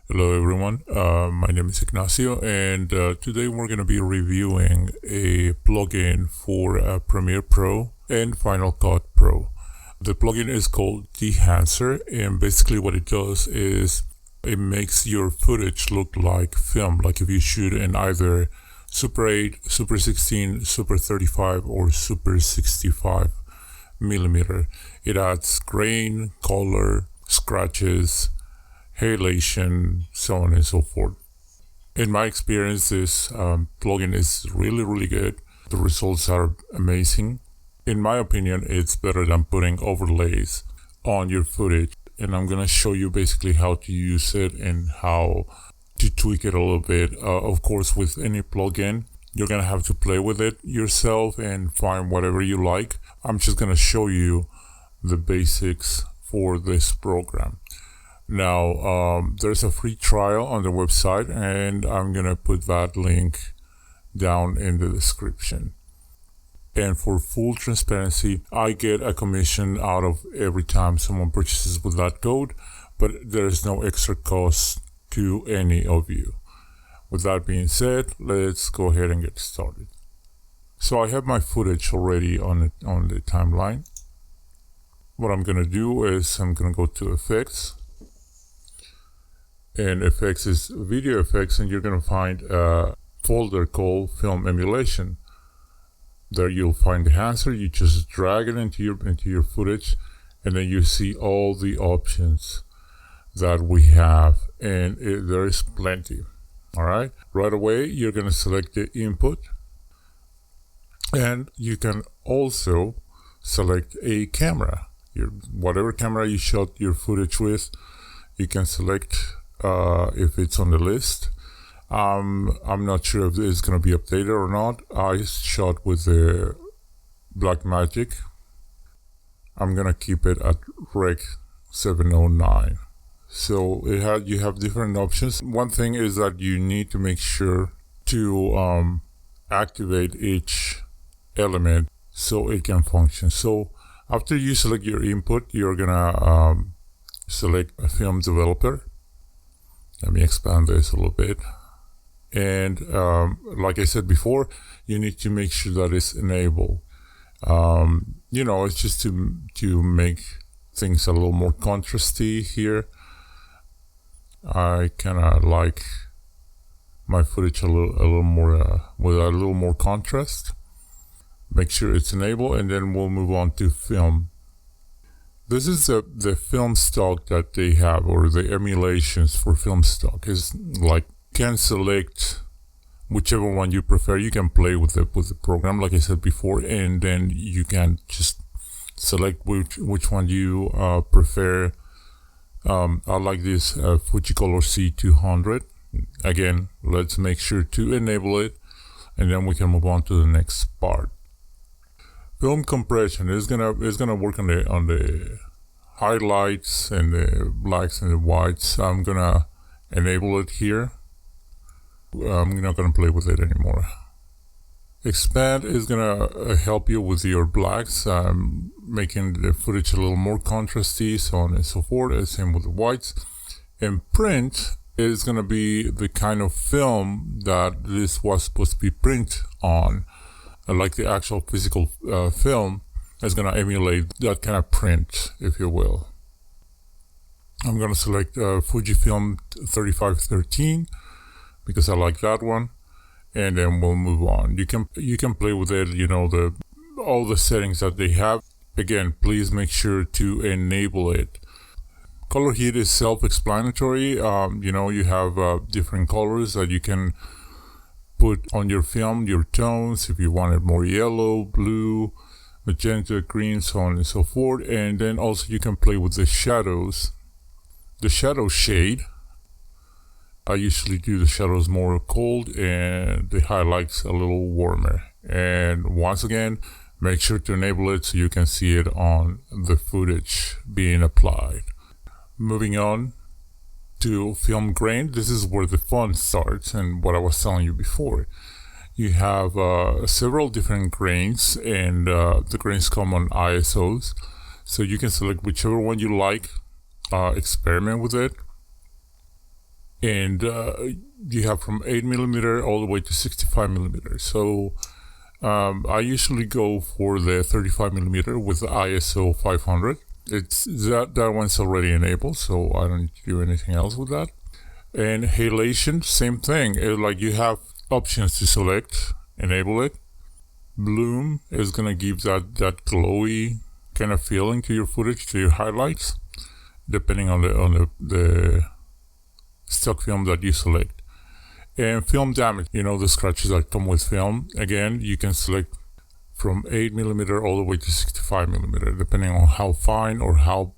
Hello everyone, my name is Ignacio and today we're going to be reviewing a plugin for Premiere Pro and Final Cut Pro. The plugin is called Dehancer, and basically what it does is it makes your footage look like film, like if you shoot in either Super 8, Super 16, Super 35 or Super 65 millimeter. It adds grain, color, scratches, halation, so on and so forth. In my experience, this plugin is really good. The results are amazing. In my opinion, it's better than putting overlays on your footage, and I'm gonna show you basically how to use it and how to tweak it a little bit. Of course, with any plugin, you're gonna have to play with it yourself and find whatever you like. I'm just gonna show you the basics for this program. Now, there's a free trial on the website, and I'm gonna put that link down in the description. And for full transparency, I get a commission out of every time someone purchases with that code, but there's no extra cost to any of you. With that being said, let's go ahead and get started. So I have my footage already on the timeline. What I'm gonna do is I'm gonna go to Effects, and Effects is Video Effects, and you're gonna find a folder called Film Emulation. There you'll find Dehancer. You just drag it into your footage, and then you see all the options that we have, and there is plenty. All right, right away you're gonna select the input, and you can also select a camera. Whatever camera you shot your footage with, you can select if it's on the list. I'm not sure if it's going to be updated or not. I shot with the Blackmagic. I'm going to keep it at Rec 709. So you have different options. One thing is that you need to make sure to activate each element so it can function. So after you select your input, you're going to select a film developer. Let me expand this a little bit. And like I said before, you need to make sure that it's enabled. It's just to make things a little more contrasty here. I kind of like my footage a little more with a little more contrast. Make sure it's enabled, and then we'll move on to film. This is the film stock that they have, or the emulations for film stock. Is like, you can select whichever one you prefer. You can play with the program, like I said before, and then you can just select which one you prefer. I like this Fujicolor C200. Again, let's make sure to enable it, and then we can move on to the next part. Film compression is gonna work on the highlights and the blacks and the whites. I'm gonna enable it here. I'm not gonna play with it anymore. Expand is gonna help you with your blacks, making the footage a little more contrasty, so on and so forth. Same with the whites. And print is gonna be the kind of film that this was supposed to be print on. Like the actual physical film is going to emulate that kind of print, if you will. I'm going to select Fujifilm 3513 because I like that one, and then we'll move on. You can play with it, all the settings that they have. Again, please make sure to enable it. Color heat is self-explanatory. You have different colors that you can put on your film, your tones, if you want it more yellow, blue, magenta, green, so on and so forth. And then also you can play with the shadows. The shadow shade, I usually do the shadows more cold and the highlights a little warmer. And once again, make sure to enable it so you can see it on the footage being applied. Moving on to film grain, this is where the fun starts, and what I was telling you before. You have several different grains, and the grains come on ISOs, so you can select whichever one you like, experiment with it, And you have from 8mm all the way to 65mm. So I usually go for the 35mm with the ISO 500. It's that one's already enabled, so I don't need to do anything else with that. And halation, same thing. Like you have options to select, enable it. Bloom is gonna give that glowy kind of feeling to your footage, to your highlights, depending on the stock film that you select. And film damage, the scratches that come with film. Again, you can select from 8mm all the way to 65mm, depending on how fine or how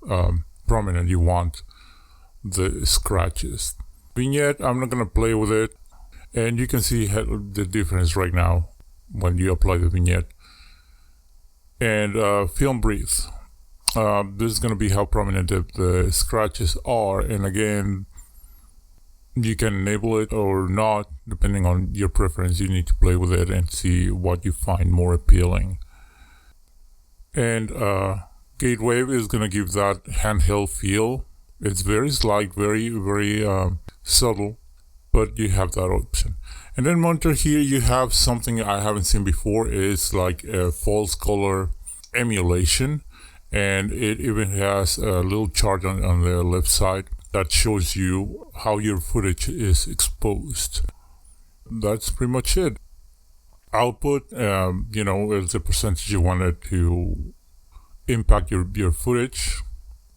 prominent you want the scratches. Vignette, I'm not going to play with it. And you can see the difference right now when you apply the vignette. And film breathe. This is going to be how prominent the scratches are. And again, you can enable it or not, depending on your preference. You need to play with it and see what you find more appealing. And gate wave is going to give that handheld feel. It's very slight, very, very subtle, but you have that option. And then monitor here, you have something I haven't seen before. It's like a false color emulation. And it even has a little chart on the left side that shows you how your footage is exposed. That's pretty much it. Output, is the percentage you wanted to impact your footage,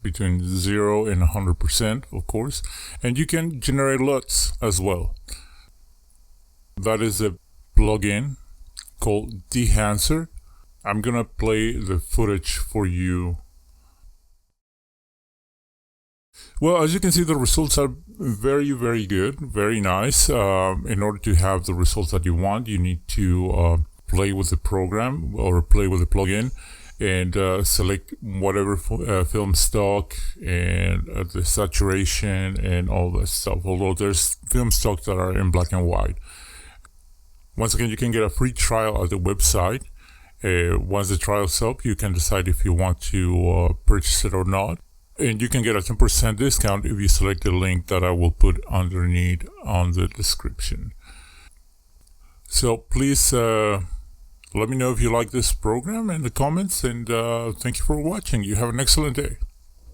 between 0 and 100%, of course. And you can generate LUTs as well. That is a plugin called Dehancer. I'm gonna play the footage for you. Well, as you can see, the results are very, very good, very nice. In order to have the results that you want, you need to play with the program or play with the plugin and select whatever film stock and the saturation and all that stuff. Although there's film stocks that are in black and white. Once again, you can get a free trial at the website. Once the trial's up, you can decide if you want to purchase it or not. And you can get a 10% discount if you select the link that I will put underneath on the description. So please let me know if you like this program in the comments, and thank you for watching. You have an excellent day.